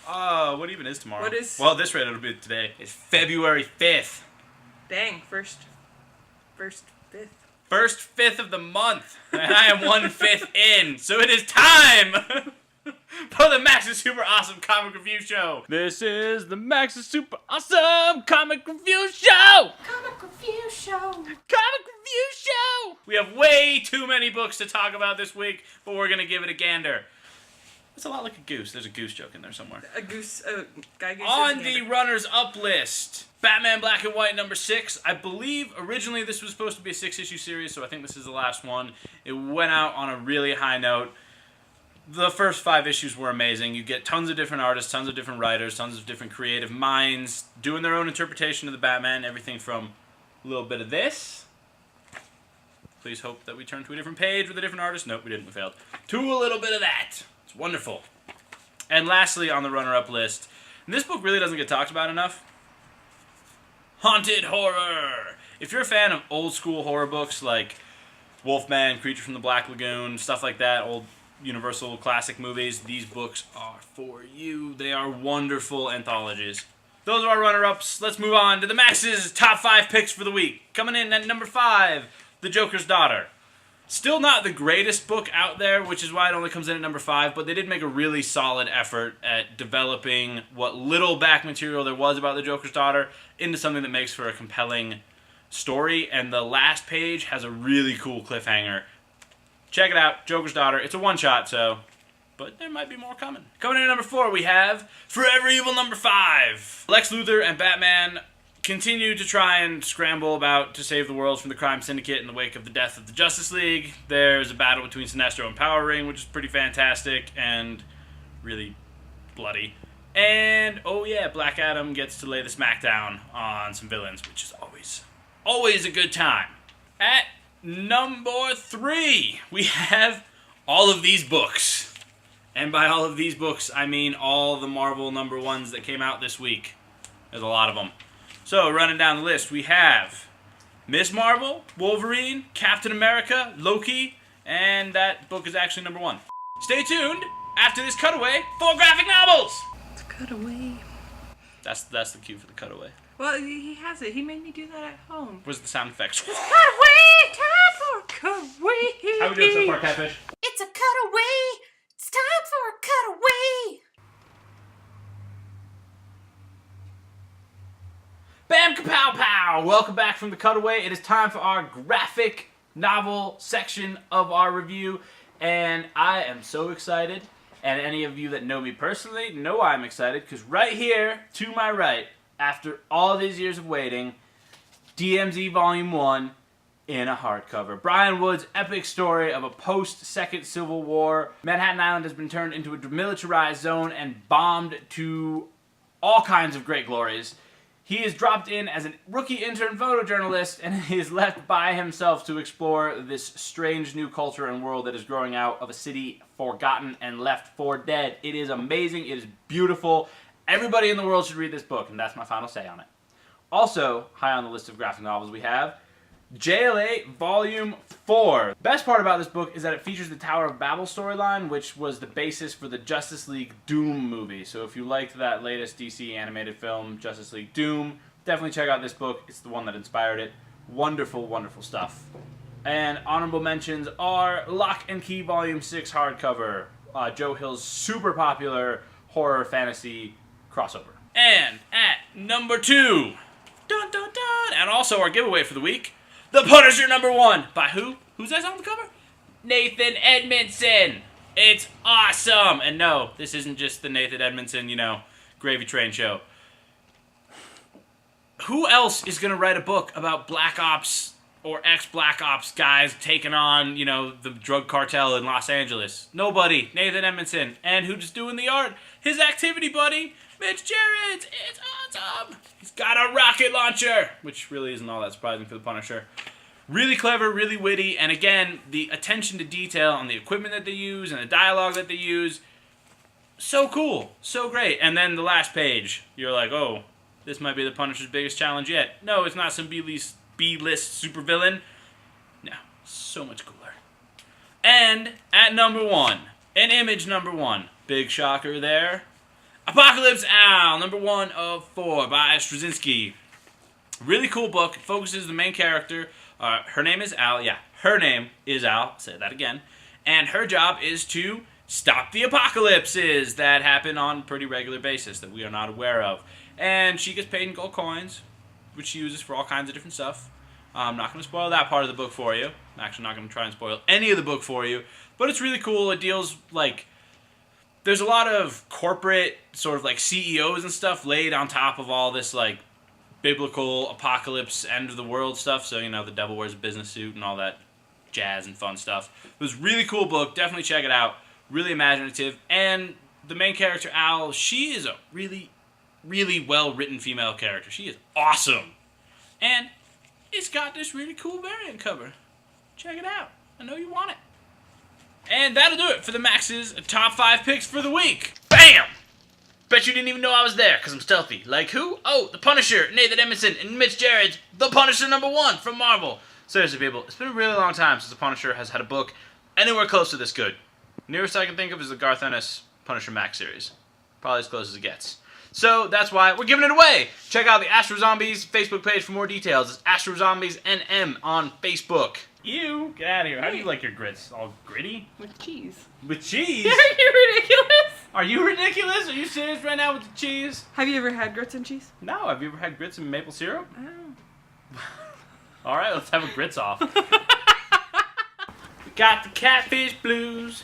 What even is tomorrow? What is... Well, this rate it'll be today. It's February 5th. Dang, first fifth. First fifth of the month. And I am 1/5 in. So it is time for the Maxx Super Awesome Comic Review Show. This is the Maxx Super Awesome Comic Review Show. Comic Review Show. Comic Review Show. We have way too many books to talk about this week, but we're going to give it a gander. It's a lot like a goose. There's a goose joke in there somewhere. A goose, guy goose. On the runners-up list, Batman Black and White #6. I believe originally this was supposed to be a 6-issue series, so I think this is the last one. It went out on a really high note. The first 5 issues were amazing. You get tons of different artists, tons of different writers, tons of different creative minds doing their own interpretation of the Batman. Everything from a little bit of this. Please hope that we turn to a different page with a different artist. Nope, we didn't. We failed. To a little bit of that. It's wonderful. And lastly, on the runner-up list, and this book really doesn't get talked about enough, Haunted Horror. If you're a fan of old-school horror books like Wolfman, Creature from the Black Lagoon, stuff like that, old Universal classic movies, these books are for you. They are wonderful anthologies. Those are our runner-ups. Let's move on to the Maxx's top 5 picks for the week. Coming in at number 5, The Joker's Daughter. Still not the greatest book out there, which is why it only comes in at number 5, but they did make a really solid effort at developing what little back material there was about the Joker's Daughter into something that makes for a compelling story, and the last page has a really cool cliffhanger. Check it out, Joker's Daughter. It's a one-shot, so, but there might be more coming. Coming in at number 4, we have Forever Evil number 5. Lex Luthor and Batman continue to try and scramble about to save the world from the crime syndicate in the wake of the death of the Justice League. There's a battle between Sinestro and Power Ring, which is pretty fantastic and really bloody. And, oh yeah, Black Adam gets to lay the smackdown on some villains, which is always a good time. At number 3, we have all of these books. And by all of these books, I mean all the Marvel number 1s that came out this week. There's a lot of them. So, running down the list, we have Miss Marvel, Wolverine, Captain America, Loki, and that book is actually number 1. Stay tuned after this cutaway for graphic novels! It's a cutaway. That's the cue for the cutaway. Well, he has it. He made me do that at home. Where's the sound effects? Cutaway! Time for a cutaway! How are we doing so far, Catfish? It's a cutaway! It's time for a cutaway! Bam kapow pow! Welcome back from the cutaway. It is time for our graphic novel section of our review, and I am so excited. And any of you that know me personally know I'm excited, because right here, to my right, after all these years of waiting, DMZ Volume 1 in a hardcover. Brian Wood's epic story of a post-Second Civil War. Manhattan Island has been turned into a demilitarized zone and bombed to all kinds of great glories. He is dropped in as a rookie intern photojournalist, and he is left by himself to explore this strange new culture and world that is growing out of a city forgotten and left for dead. It is amazing. It is beautiful. Everybody in the world should read this book, and that's my final say on it. Also, high on the list of graphic novels we have JLA Volume 4. Best part about this book is that it features the Tower of Babel storyline, which was the basis for the Justice League Doom movie. So if you liked that latest DC animated film, Justice League Doom, definitely check out this book. It's the one that inspired it. Wonderful, wonderful stuff. And honorable mentions are Lock and Key Volume 6 hardcover, Joe Hill's super popular horror fantasy crossover. And at number 2, dun dun dun, and also our giveaway for the week, The Punisher #1. By who? Who's that on the cover? Nathan Edmondson. It's awesome. And no, this isn't just the Nathan Edmondson, Gravy Train show. Who else is going to write a book about Black Ops or ex-Black Ops guys taking on, the drug cartel in Los Angeles? Nobody. Nathan Edmondson. And who's just doing the art? His activity buddy, Mitch Gerrits. It's awesome. He's got a rocket launcher, which really isn't all that surprising for the Punisher. Really clever, really witty, and again, the attention to detail on the equipment that they use and the dialogue that they use, so cool, so great. And then the last page, you're like, oh, this might be the Punisher's biggest challenge yet. No, it's not some B-list supervillain. No, so much cooler. And at number 1, an Image #1, big shocker there, Apocalypse Al, number 1 of 4 by Straczynski. Really cool book. It focuses the main character. Her name is Al. Yeah, her name is Al. Say that again. And her job is to stop the apocalypses that happen on a pretty regular basis that we are not aware of. And she gets paid in gold coins, which she uses for all kinds of different stuff. I'm not going to spoil that part of the book for you. I'm actually not going to try and spoil any of the book for you. But it's really cool. It deals, like, there's a lot of corporate sort of, like, CEOs and stuff laid on top of all this, like, biblical apocalypse, end of the world stuff. So, you know, the devil wears a business suit and all that jazz and fun stuff. It was a really cool book. Definitely check it out. Really imaginative. And the main character, Al, she is a really, really well-written female character. She is awesome. And it's got this really cool variant cover. Check it out. I know you want it. And that'll do it for the Maxx's top 5 picks for the week. Bam! Bet you didn't even know I was there, because I'm stealthy. Like who? Oh, The Punisher, Nathan Emerson, and Mitch Gerrard's The Punisher #1 from Marvel. Seriously, people, it's been a really long time since The Punisher has had a book anywhere close to this good. Nearest I can think of is the Garth Ennis Punisher Maxx series. Probably as close as it gets. So that's why we're giving it away. Check out the Astro Zombies Facebook page for more details. It's Astro Zombies NM on Facebook. Ew, get out of here. How do you like your grits? All gritty? With cheese. With cheese? Are you ridiculous? Are you ridiculous? Are you serious right now with the cheese? Have you ever had grits and cheese? No, have you ever had grits and maple syrup? Oh. Alright, let's have a grits off. We got the catfish blues.